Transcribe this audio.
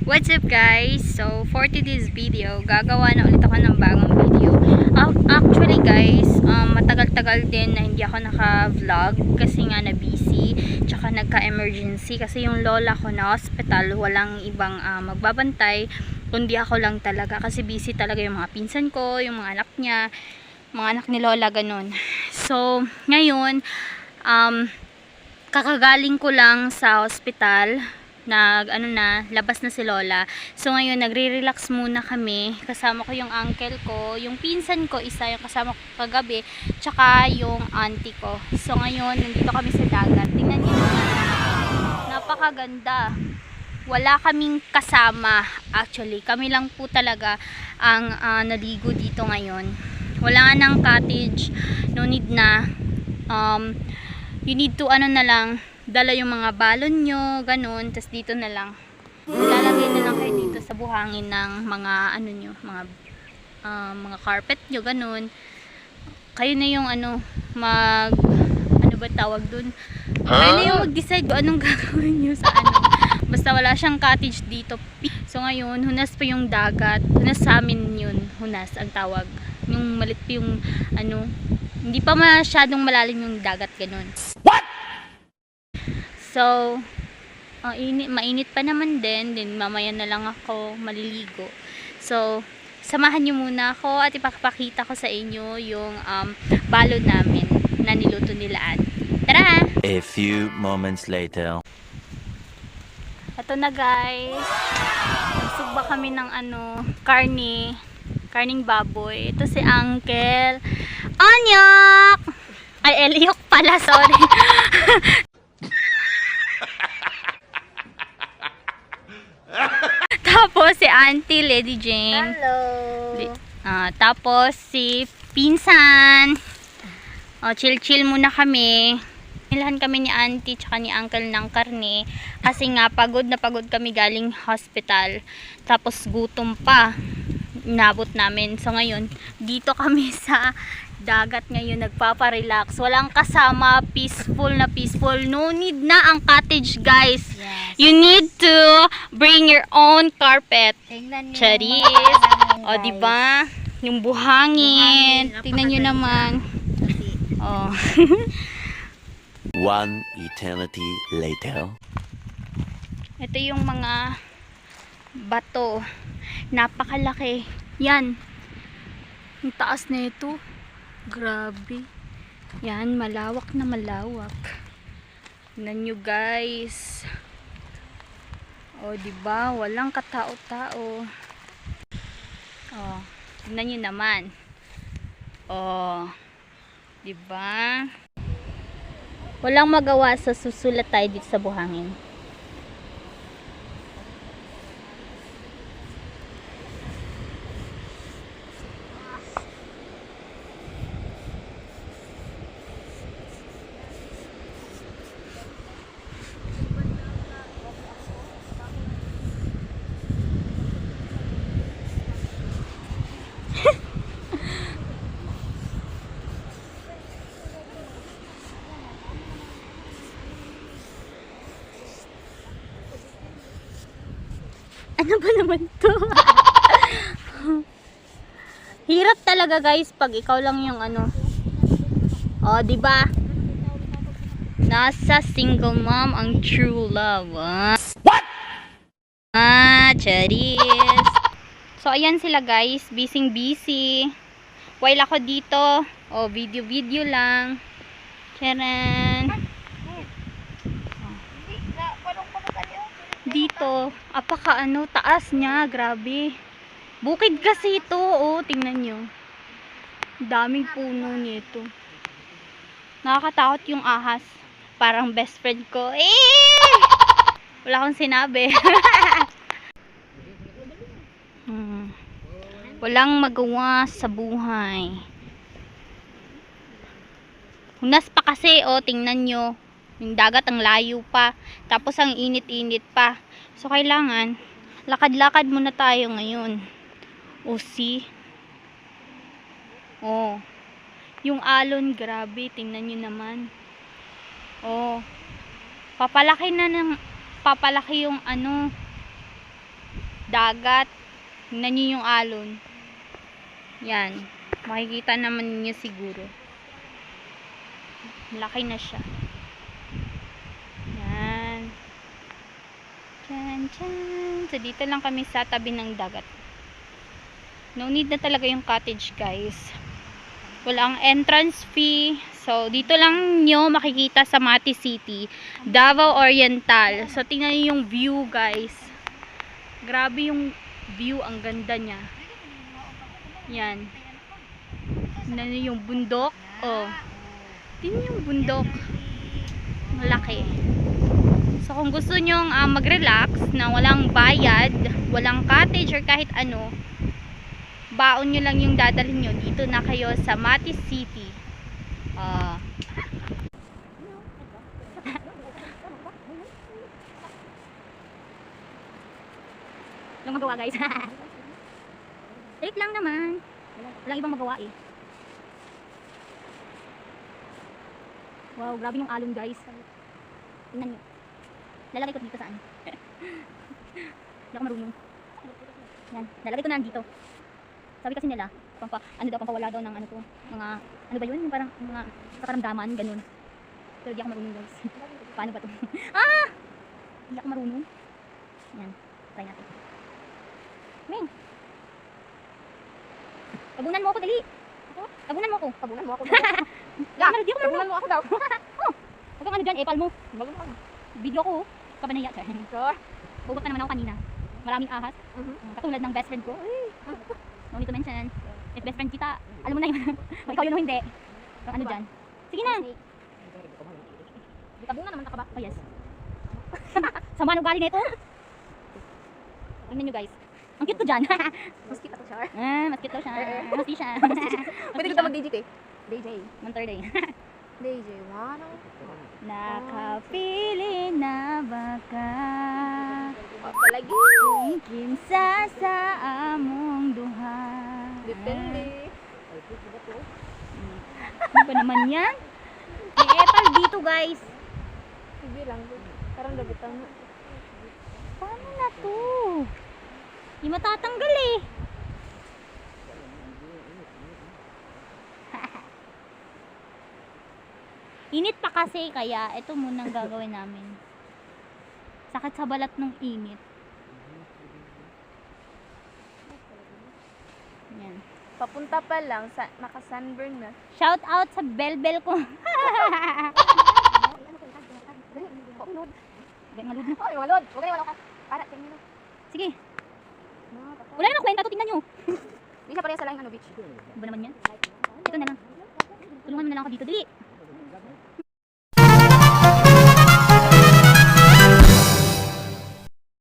What's up guys? So for today's video, gagawa na ulit ako ng bagong video. Actually guys, matagal-tagal din na hindi ako naka-vlog kasi nga na busy, tsaka nagka-emergency kasi yung lola ko na hospital, walang ibang magbabantay kundi ako lang talaga kasi busy talaga yung mga pinsan ko, yung mga anak niya, mga anak ni lola, ganun. So ngayon, kakagaling ko lang sa hospital, labas na si lola. So ngayon nagre-relax muna kami, kasama ko yung uncle ko, yung pinsan ko isa, yung kasama ko kagabi, tsaka yung auntie ko. So ngayon nandito kami sa dagat, tingnan niyo naman, napakaganda. Wala kaming kasama, actually kami lang po talaga ang naligo dito ngayon. Wala nga ng cottage, no need na. You need to na lang, dala yung mga balon nyo, ganun, tas dito na lang lalagay na lang kayo dito sa buhangin ng mga nyo, mga carpet nyo, ganun. Kayo na yung ano ba tawag dun, kayo na yung mag-decide kung anong gagawin nyo sa basta wala siyang cottage dito. So ngayon, hunas pa yung dagat, hunas sa amin yun, hunas ang tawag, yung malit yung hindi pa masyadong malalim yung dagat, ganun. So, mainit pa naman din mamaya na lang ako maliligo. So, samahan nyo muna ako at ipapakita ko sa inyo yung balon namin na niluto nila Auntie. Tara! A few moments later. Ito na guys. Nagsugba kami ng karning baboy. Ito si Uncle Anyok! Ay, Eliok pala, sorry. Tapos si Auntie Lady Jane. Hello. Tapos si Pinsan. Chill muna kami. Nilahan kami ni Auntie tsaka ni Uncle ng karne kasi nga pagod na pagod kami galing hospital. Tapos gutom pa. Inabot namin. So ngayon, dito kami sa dagat ngayon, nagpapa-relax. Walang kasama, peaceful na peaceful. No need na ang cottage, guys. Yes. You need to bring your own carpet. Tingnan niyo. Charis. O, diba? Yung buhangin. Tingnan nyo naman. Oh. One eternity later. Ito yung mga bato. Napakalaki. Yan. Ang taas na ito. Grabe. Yan, malawak na malawak. Tingnan nyo guys. O, diba? Walang katao-tao. O, tingnan nyo naman. O, diba? Walang magawa sa susulat tayo dito sa buhangin. Ano ba naman to? Hirap talaga guys pag ikaw lang yung O, di ba? Nasa single mom ang true love. What? Charis. So ayan sila guys, busy. While ako dito, video lang. Charan. Dito, taas niya, grabe. Bukid kasi ito, tingnan nyo. Daming puno nito. Nakakatakot yung ahas. Parang best friend ko. Wala akong sinabi. Walang magawa sa buhay. Hunas pa kasi, tingnan nyo. Yung dagat ang layo pa, tapos ang init-init pa. So kailangan lakad-lakad muna tayo ngayon. See? Yung alon, grabe, tingnan nyo naman. Papalaki yung dagat. Tingnan nyo yung alon. Yan. Makikita naman ninyo siguro. Laki na siya. Yan. Tyan, tyan. So, dito lang kami sa tabi ng dagat. No need na talaga yung cottage, guys. Walang entrance fee. So, dito lang nyo makikita sa Mati City. Davao Oriental. So, tingnan nyo yung view, guys. Grabe yung view. Ang ganda niya. Yan. Tingnan nyo yung bundok. Oh. Tingnan yung bundok. Malaki. So, kung gusto nyo mag-relax na walang bayad, walang cottage or kahit ano, baon nyo lang yung dadalhin nyo. Dito na kayo sa Mati City. Walang magawa, guys. Take lang naman. Walang ibang magawa eh. Wow, grabe yung alon, guys. Tingnan nyo. Lalagay ko dito saan. Hindi ako marunong. Yan, lalagay ko na dito. Sabi kasi nila, pampawala daw ng ano to, mga, ano ba yun? Yung parang mga kakaramdaman, ganun. Pero di ako marunong, guys. Paano ba to? Hindi ako marunong. Yan, try natin. Ming! Tabunan mo ako, dali! Tabunan mo ako. Tabunan mo ako. Di ako tabunan mo ako daw. Huwag kang ano dyan, epal mo. Video ko, kabanaya. Sure. Bugot pa naman ako kanina. Maraming ahas. Katulad ng best friend ko. No need to mention. If best friend kita, alam mo na yun. Ikaw yun o hindi. Ano dyan? Sige na. Tabunan naman ka ba? Oh yes. Sama ng galing na ito. Tingnan nyo, guys. Ang cute ko dyan. Mas cute ako, Char. Mas cute daw siya. Mas di siya. Pwede ko mag-digit eh. DJ. Monterday. DJ, wow. Nakapili na baka Palagi. kinsa sa among duha. Depende. Ano ba naman yan? May epal dito, guys. Sige lang. Parang dabitan mo. Paano na to? Di matatanggal eh. Init pa kasi, kaya ito munang gagawin namin. Sakit sa balat ng init. Yan. Papunta pa lang, naka-sunburn na. Shout out sa belbel ko. Galud mo. Ay, walod. Huwag kayo, wala ka. Para, tingin mo. Sige. Wala namang kwenta to, tingnan nyo. Hindi siya pareha sa laing ano, beach. Ano ba naman yan? Ito na lang. Tulungan mo na lang ako dito, dali.